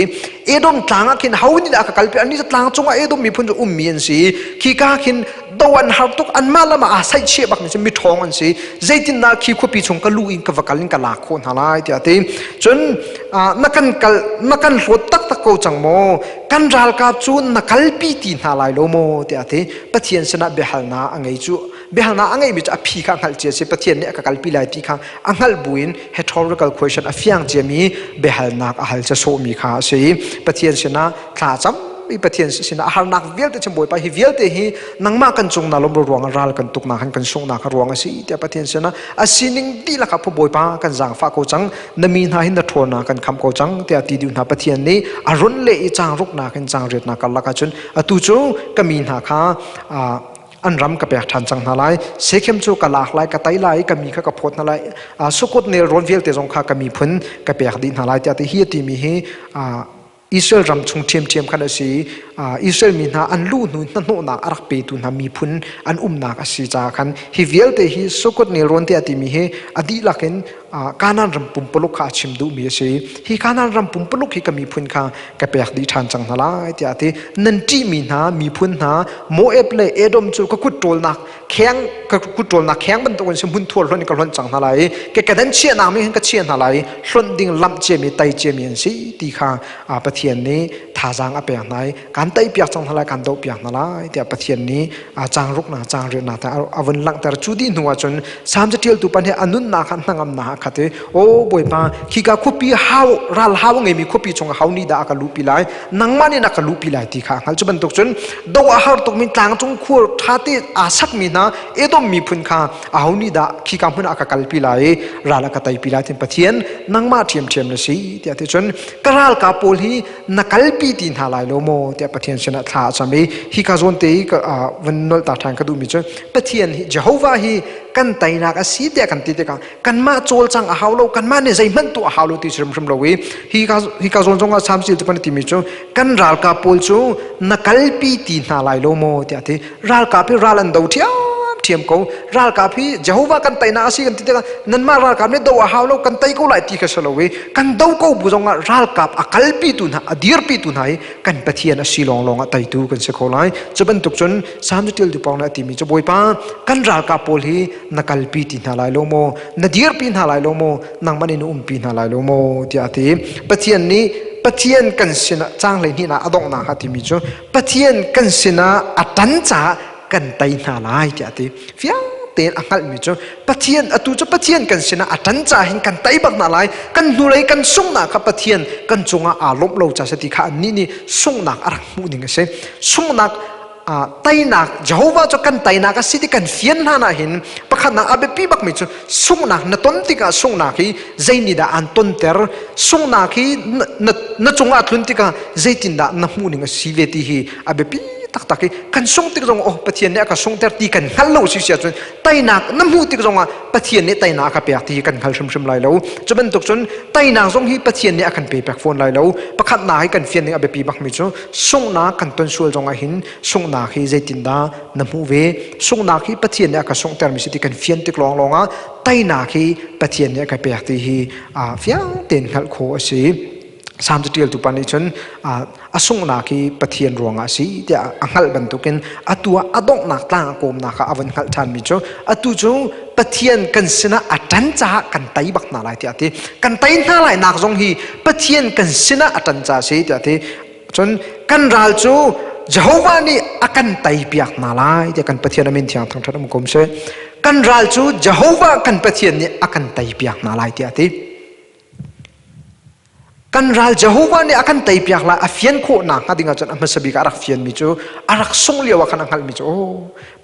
[SPEAKER 1] เอดมต่างอาเข็นเขานี่ดาอากาลปีอันนี้จะต่างจงอาเอดมมีพุ่นจะมีอันสิขี้กาเข็นดวันฮาร์ตุกอันมาละมาอาศัยเชี่ยบักนี่จะมีทองอันสิใจตินนาขี้คุปปีชงกะลูอินกะวกัลินกะลาโคนฮาลายจ้าเตจนนักกันรถตักตะโกจังโมกันรัลกาจูนนักลปีตีนาลายโลโมเตียเตปะเทียนสนะเบฮัลนาอังไงจูเบฮัลนาอังไงมิจอภิขังฮัลเจเสปะเทียนเนี่ยกลปีลายปีขังอังฮัลบุญ rhetorical question อภิยังเจมีเบฮัลนาอัลจะโซมีข้าสิปะเทียนสนะคลาจำอีปะเทียนสินะอาหารนักเวลแต่จมบอยไปฮิเวลแต่ฮีนังมากันจงนาลมรวงรัลกันตุกนากันส่งนาครวงสิเตียปะเทียนสนะอาศินิงดีละครับพบอยปากันจางฟ้าโกจังนมีนาหินดทวนากันคำโกจังเตียตีดิวนาปะเทียนนี้อารุนเละจางรุกนากันจางเรียดนากันละกันจนตุจูก็มีนาคาอันรำกับแบบทันจังนาไลเสกเข้มจูกลากไลกไตไลก็มีข้ากระพดนาไลสุกุดเนรอนเวลเตจงข้าก็มีพ้นกับแบบดินนาไลเตียที่เฮียตีมีให้อิสราเอลรำชงเทียมกันสิอิสราเอลมีนาอันลู่นุนนั่นโนนักอารักเปตุนามีพุนอันนักสิจาคันฮิเวลเตฮิสุกดเนรอนเตียติมีเฮอดีลักเห็นการนั้นรำปุ่มปลุกขาชิมดูมีสิฮิการนั้นรำปุ่มปลุกฮิก็มีพุนข้ากระเปียกดีทานจังนาลายเตียตินันจีมีนามีพุนนาโมเอฟเลเอดมจูก็กุดโจลนักแข็งก็กุดโจลนักแข็งมันตัวสมุนทั่วล้วนก็ล้วนจังนาลายแกกระดันเชียนาไม่เห็นก็เชียนาลายล้วนดิ่งลำเจมีไตเจมีสิตีข้าปะเทียนนี้ท่าจางอเปียกไหนการไตเปียกจังนาลายการโดเปียกนาลายเตียปะเทียนนี้จางรุกนาจางเรียนนาแต่อวันหลังแต่จูดีนัวจนสามจะเที่ยวตุปันเฮอนุนนาขันนั่งอำนาขัดโอ้บอยปาขี้กาคุปีฮาวรัลฮาวไงมีคุปีชงฮาวนี่ดาอากาลูปีไลนังมันนี่นักลูปีไลตีข้าหันจุบันตุกจนดาวอาหารตุกมีต่างจงคู่ท่าที่อาศักมีนะเอดมมีพุนข้าฮาวนี่ดาขี้กาพุนอากาลปีไลรัลกาไตปีไลที่ปะเทียนนังมาเทียมเลยสิเตียที่จนกรัลกาโพลีนักลปีตีนหาลายโลโมเตียปะเทียนชนะท่าจำไม่ฮิกาโซนเตยก็วันนอลตาทางก็ดูมิจปะเทียนเจโฮวาฮีกันไตนักสีเตียกันตีเตียกันมาโจลจังอาฮาวโลกันมาเนี่ยใจมันตัวอาฮาวโลที่ชมโลวิฮิกาโซนจงอาสามสิบตุปันติมิจกันรัลกาโพลจูนักลปีตีนหาลายโลโมเตียที่รัลกาพิรัลันดาวเทียเทียมเขารัลกาพิเจโฮวากันไตนาสีกันตีเตียนั่นมารัลกาเนี่ยดาวอาฮาวโลกันไตเขาไหลตีกันสโลวิกันดาวเขาบุจงอารัลกาอากาลปีตุนะอดีร์ปีตุนะกันปะเทียนสีลองไตตูกันเสกเขาไหลจะเป็นตุกจนสามสิบเดือนปองนะติมิจะบอยป้ากันรัลกาโพลีนักลปีตีนหาลายโลโมนาดีร์ปีนหาลายโลโมนางมันนี่นุ่มปีนหาลายโลโมที่อาทิปะเทียนนี้ปะเทียนกันสินะจางเลยนี่นะอดองนะฮะที่มิจูปะเทียนกันสินะอัตันจ่ากันไตหาลายที่อาทิฟิยังเตียนอังกฤษมิจูปะเทียนอตุจะปะเทียนกันสินะอัตันจ่าเห็นกันไตบักนาลายกันดูเลยกันส่งนักกับปะเทียนกันจงอาลบเราจะสติขาอันนี้ส่งนักอะไรมูนิ่งเสส่งนักไตนักเจ้าว่าจะกันไตนักสิที่กันเฟียนหานาหินประคันนักอาเบปีบักมิจูส่งนักนต้นติกาส่งนักฮีใจนิดาอันต้นเตอร์ส่งนักฮีนจงอาทุนติกาใจตินดาน้ำมูนิ่งสิเวทีฮีอาเบปีตักกันส่งติกจงโอ้ปะเทียนเนี่ยก็ส่งเตอร์ตีกันฮัลโหลสิเสียจนไตนักน้ำมูติกจงปะเทียนเนี่ยไตนักกับเปียกตีกันฮัลชมไล่แล้วจะเป็นตกจนไตนักส่งฮีปะเทียนเนี่ยกันเปียกโฟนไล่แล้วประคันนักให้กันเฟียนเนี่ยอาเบปีบักมิจูส่งนักกันต้นส่วนจงหินส่งนักฮีใจตินดาน้ำมูเวส่งนักฮีปะเทียนเนี่ยก็ส่งเตอร์มิสิติกันเฟียนติกลองไตนักฮีปะเทียนเนี่ยกันเปียกตีฮีเฟียงเต็นฮัลโคสิ สามจะเดียลตุปานิชนอสุงนาคีปะเทียนรวงอาศีเดียอังหัลบันตุกินอตัวอดอกนักต่างกมนักอวันหัลชันมิจูอตุจูปะเทียนกันสินะอัจันจ้ากันไตบักนาลายเดียทีกันไตนาลายนักจงฮีปะเทียนกันสินะอัจันจ้าสีเดียทีจนกันรัลจูเจ้าว่านี่อากันไตเปียกนาลายเดียกันปะเทียนมินที่อังทั้งทั้งมุกมเสกันรัลจูเจ้าว่ากันปะเทียนนี่อากันไตเปียกนาลายเดียทีกันรัลเจ้าว่านี่อากันไตเปียกละอาฟิยนโคนักฮะดิ่งอาจารย์มาสบิกอารักฟิยนมิจูอารักส่งเลี้ยวกันอังหัลมิจูโอ้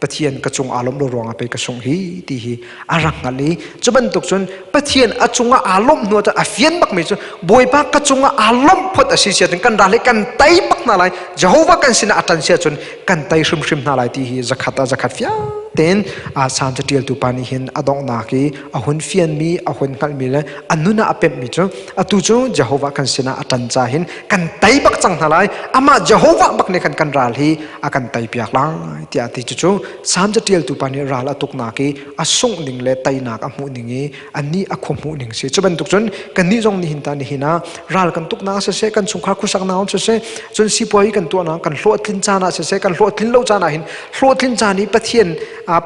[SPEAKER 1] ปะเทียนกระจงอารมณ์รวงไปกระจงฮีตีฮีอารักงัลลีจะบรรทุกจนปะเทียนอาจงอารมณ์นัวจะอาฟิยนบักมิจูบอยบักกระจงอารมณ์พอดอาศิเสียจนกันรัลกันไตบักนาลายเจ้าว่ากันสินะอาจารย์เสียจนกันไตชิมชิมนาลายตีฮีจะขัดฟิยเต้นสามจะเดียลตุปานิหินอดองนาคีอาหุนฟิยนมีอาหุนขัลมีเลยอันนู้นอาเป็มมิจูอตุจูเจ้าว่ากันสินะอาจารย์หินกันไตบักจังทลายอามาเจ้าว่าบักเนี่ยกันรัลฮีอากันไตเปียกลายที่อาทิจูจูสามจะเดียลตุปานิรัลตุกนาคีอาส่งนิ่งเลยไตนักอามูนิ่งอันนี้อาคมหูนิ่งเสียจะเป็นตุกจนกันนี้จงนิหินตานิหินะรัลกันตุกนาเสียกันสงคราคุสักนาเสียจนสิบวยกันตัวนากันโลดลินจานาเสียกันโลดลินเล่าจานาหินโลดลินจานี้ปะเทียน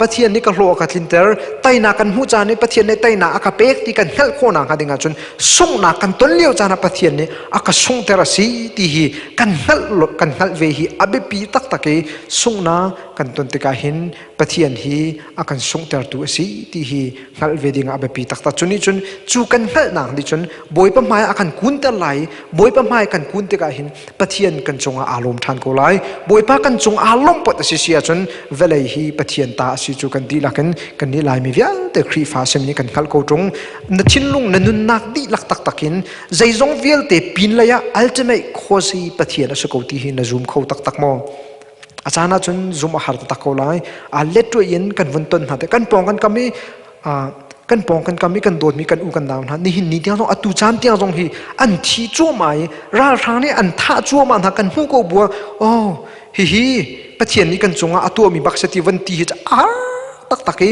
[SPEAKER 1] ปะเทียนนี่ก็โลกันลินเตอร์ไตนักกันหูจานี่ปะเทียนในไตนักอากาเปกที่กันเฮลโคนักกันดิ่งจนส่งนักกันต้นเลี้ยวจานาปะเทียนนี่อากาส่งเทระสีที่ฮีกันเฮลเวฮีอเบปีตักส่งนากันต้นติกาหินปะเทียนฮีอากันส่งเทระตัวสีที่ฮีเฮลเวดิ่งอเบปีตักจนนี่จนจูกันเฮลนักดิจนบอยปะไม้อากันกุนเตไหลบอยปะไม้กันกุนติกาหินปะเทียนกันจงอารมณ์ทานโกไลบอยปะกันจงอารมณ์ปดสิเสียจนเวลัยฮีปะเทียนตาสิจูกันดีลักกันนี่ลายมีเวียแต่ครีฟ้าเซมนี่กันขัลโกจงนชินลุงนุนนักดีลักตักกินใจจงเวียลเตปินเลยอะอัลเทไม่โคซีปะเทียนสกุลที่หินซูมเขาตักมออาจารย์จนซูมอาหารตักเขาไลเล็ดตัวเย็นกันวันต้นหาแต่กันปองกันกำมีกันปองกันกำมีกันโดดมีกันอูกันดาวนะนี่หินนี่เดียวต้องอตุจานเดียวตรงฮีอันที่จั่วใหม่ราทางนี้อันท่าจั่วมันหากันหูก็บัวโอ้ฮีปะเทียนนี่กันจงอตัวมีบักสติวันที่จะตัก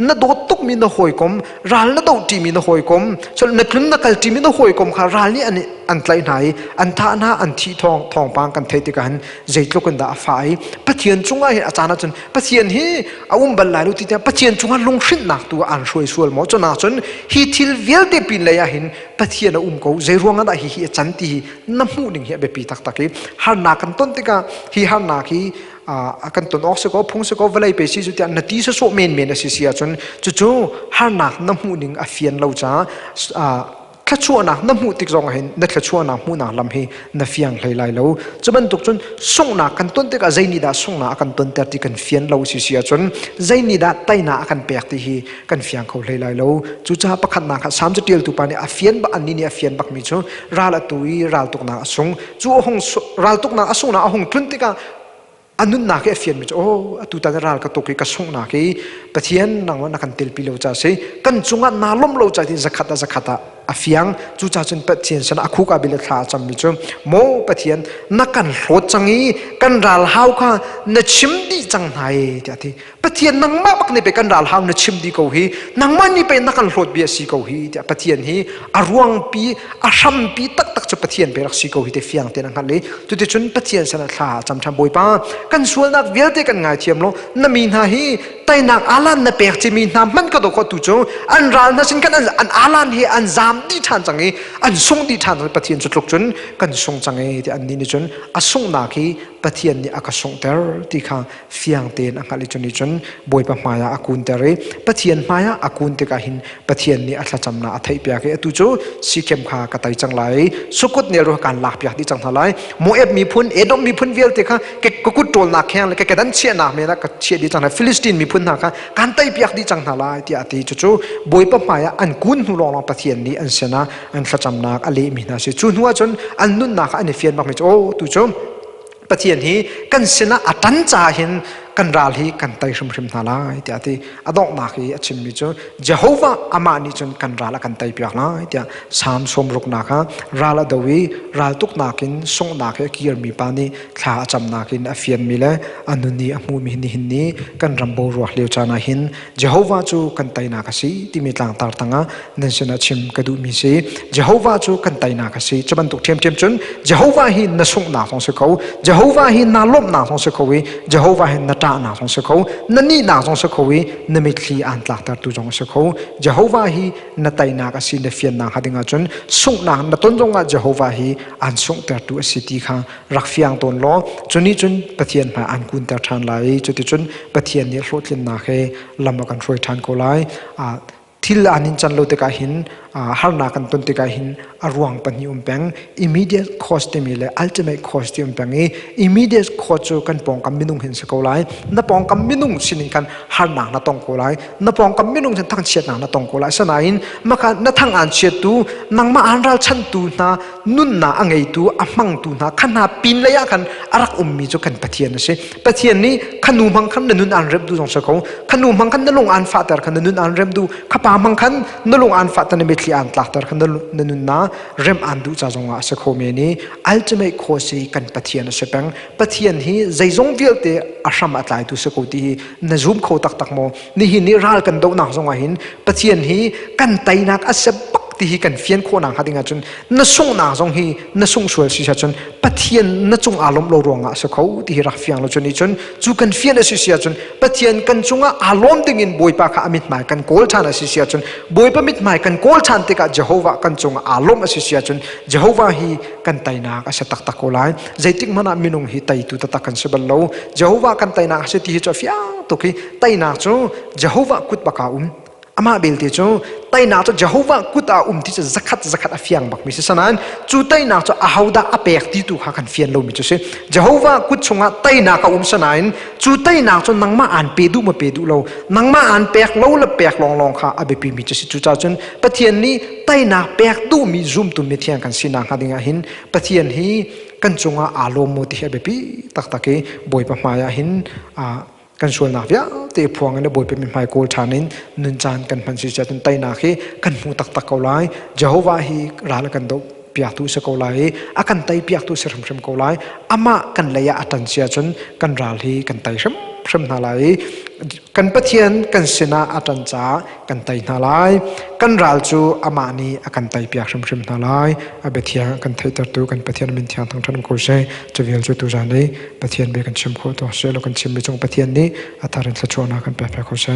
[SPEAKER 1] น่าโดดตุกมีน่าหอยกลมรัลน่าโดดจีมีน่าหอยกลมส่วนนักลุ่มนักกัลจีมีน่าหอยกลมค่ะรัลนี่อันไหลไหนอันท่าหน้าอันที่ทองปางกันเทติกันใจลุกันด่าฝ่ายปะเทียนจงไออาจารย์จนปะเทียนฮีอาบัลลัยลุติเดียปะเทียนจงลงสิ้นหนักตัวอันช่วยส่วนหมอจนจนฮีทิลเวลเดปินเลยหินปะเทียนเขาใจรวงกันได้ฮีจันทีน้ำมูนิ่งฮีเบปีตักฮานากันต้นติกาฮีฮานาคีกันต้นออกสกอพงสกอเวลัยไปสิจุดอันนาทีสโซเมนสิเสียจนจู่ฮานักน้ำหูนิ่งอฟิยนเราจ้าขชัวนักน้ำหูติดจงเห็นนักขชัวนักหูนักลำให้นับเฟียงไหลเราจะบรรทุกจนส่งนักกันต้นติกาใจนิดาส่งนักกันต้นแต่ที่กันเฟียนเราสิเสียจนใจนิดาไตนักกันเปียกที่ฮีกันเฟียงเขาไหลเราจู่จ้าประคันนักสามจะเดียวตุปานี่อฟิยนบ้านนี้อฟิยนบักมิจูราลตุยราลตุกนักส่งจู่ห้องราลตุกนักส่งนักห้องทุนติกาอันนู้นนักเอฟเฟียนมิจโอ้ตุตันราลก็ตกิกส่งนักปะเทียนนังวันนักกันเตลปิโลจ่าเสกันจุงอันนาล้มโลจ่าที่สักขัดอฟิยังจู่จ่าจนปะเทียนฉันอคุกอาบิเลทาจำมิจโมปะเทียนนักกันโหดจังงี้กันราลฮาวค่ะนชิมดีจังไหนเดี๋ยวที่ปะเทียนนังมาบักนี่ไปกันราลฮาวนชิมดีกูฮีนังมันนี่ไปนักกันโหดเบียสีกูฮีเดี๋ยวปะเทียนฮีอารวงปีอาชัมปีตักจะปะเทียนไปรักสีกูฮีเดี๋ยวฟิยังเตนังฮันเลยจุดที่จนปะเทียนฉันท่าจำบอยป้ากันส่วนนักเวลเตกันง่ายเทียมโลนั่นมีนาฮีแต่นักอาลันนั่นเปียกจะมีน้ำมันก็ต้องตุจงอันรัลนั่นฉันกันอันอาลันฮีอันจามดีทานจังงี้อันส่งดีทานปะเทียนจุดลุกจนกันส่งจังงี้ที่อันนี้นี่จนอาส่งนักฮีปะเทียนนี่อากาส่งเตอร์ที่ข้าฟิยังเตนอังกฤษจนนี่จนบอยป้ามายาอากุนเตอร์ปะเทียนมายาอากุนเตกันหินปะเทียนนี่อัศจรรย์นะอัฐิเปียกตุจสิเข้มข้ากระต่ายจังไรสุกุดเนี่ยรู้การหลักเปียกที่จังทลายโมเอฟมีพุ่นเอดอมมีพุ่นเวลเตค่ะเก็กุดโตลนักแข่งเลยแกดันเชียนักเมนะก็เชียดีจังเลยฟิลิสตินมีพุ่นนักค่ะการไต่เปียกดีจังทลายที่อาทิจู่บอยป้ามายาอันกุนหูลองปะเทียนนี่อันเสนาอันขจำนักอะไรมีนะสิจู่หัวจนอันนุ่นนักอันเฟียนบักมิโอ้ตุจปะเทียนฮีกันเสนาอัตันจ่าเห็น กันราลีกันไตชมชิมนาลายที่อาทิอดอกนักฮีชิมมิจูเจโฮวาอามานิจนกันราลกันไตเปียกลายที่สามสมรุกนักราลดวีราลตุกนักินส่งนักเกียร์มีปานีข้าจำนักินอฟินมิเลอันนี้อมูมิหินนี้กันรำบูรัวเลียวจานาหินเจโฮวาจูกันไตนักสีที่มีต่างตาตั้งนั่นเสนชิมกระดูมิสีเจโฮวาจูกันไตนักสีจะบรรทุกเทียมจนเจโฮวาหินนส่งนักของเขาเจโฮวาหินนาลบนักของเขาเจโฮวาหินนาตานักของเขานั่นนี่นักของเขานั่นไม่คลีอันตลักตาตุจงเขาเจโฮวาหินนาไตนักสีเนฟิยนนักหัดงาจนส่งนักนั่นต้นจงว่าเจโฮวาหินอันส่งตาตุสิทธิข้ารักฟิยังต้นล้อจนนี้จนปะเทียนมาอันกุนตาทานไหลจุดจนปะเทียนนี้โคตรเล่นนักลำบากกันช่วยทานก็ไหลทิลอานินจันโลเตกาหินฮาร์นากันต้นเตกาหินอรวงปัญญุมแปง immediate cost มีเลย ultimate cost ที่อุมแปงimmediate cost จูกันปองกำมินุงเห็นสกอไลนับปองกำมินุงสินิกันฮาร์นานาตองโกไลนับปองกำมินุงฉันทั้งเชียดนาตองโกไลสนาอินมากันนัทั้งอันเชียตูนังมาอันรัลชันตูนานุนนาอังไงตูอัมังตูนาขันหาปินเลยกันอารักมีจูกันปะเทียนนะสิปะเทียนนี้ขนูมังคันนุนอันเร็บดูตรงสกอขนูมังคันนลงอันฟาตร์คันนุนอันเร็บดูขปามังคันนลงอันฟาตร์นเมตลีอันตลักตร์คันนุนนาเร็มอันดูจ้าจงว่าสกอเมนี้ ultimate cost กันปะเทียนเสปังปะเทียนฮีใจจงวิลเตอาชามอัตไลดูสกอตีนซูมเขาตักโมนี่หินนี่รัลกันดูนักจงว่าหินปะเทียนฮีกันไตนักอาเซปักที่ฮีกันเฟียนโคนังหัดงาจนนส่งนักจงฮีนส่งสวยสิชาจนปะเทียนนจงอารมณ์โลรวงอ่ะสกอที่รักเฟียงโลจนนี่จนจูกันเฟียนสิเสียจนปะเทียนกันจงอารมณ์ดิ่งบอยปากอามิดหมายกันโกลชานสิเสียจนบอยปะมิดหมายกันโกลชานติกาเจโฮวากันจงอารมณ์สิเสียจนเจโฮวาฮีกันไตนักอาเซตักตักโกไลใจติกมันมินุงฮีไตตุตักกันเสบัลโลเจโฮวากันไตนักอาเซที่จะเฟียงตุกีไตนักจงเจโฮวากุดปากาอามาเบลติจูไตนาจูเจโฮวากุตาที่จะzakatอาฟียงบักมิสสนานจูไตนาจูอาฮาวดาอเปกที่ตูข้ากันเฟียนโลมิจูเซเจโฮวากุตชงะไตนาคาสนานจูไตนาจูนังมาอ่านเปดูมาเปดูโลนังมาอ่านเปกโลละเปกลองข้าอเบปีมิจูเซจูจ้าจุนปะเทียนนี้ไตนาเปกดูมีซุมตุนเมเทียงกันสินางหาดิงาหินปะเทียนฮีกันจงอารมณ์โมติเฮเบปีตักเกบอยปะมายาหินกันชวนนักยาเตะพวงกันบ่อยเป็นไมโครชานินนุนจานกันพันสิจัดไตนาคีกันมูตักเกาไลเจโฮวาฮีราลกันดเปียกตุสเกาไลอากันไตเปียกตุเสริมเกาไลอามากันเลยอัตันเสียจนกันราลีกันไตเสริมนาไลกันปะเทียนกันเสนาอัตันจ้ากันไตนาไลกันราลจูอามานีอากันไตเปียกเสริมนาไลอาเบเทียกันไตตัดตูกันปะเทียนมินเทียนทั้งท่านโคเชจะเวียนจุตุจานีปะเทียนเบกันชิมโคตัวเชลกันชิมไปจงปะเทียนนี้อัตราเรนสะชวนากันแปะโคเช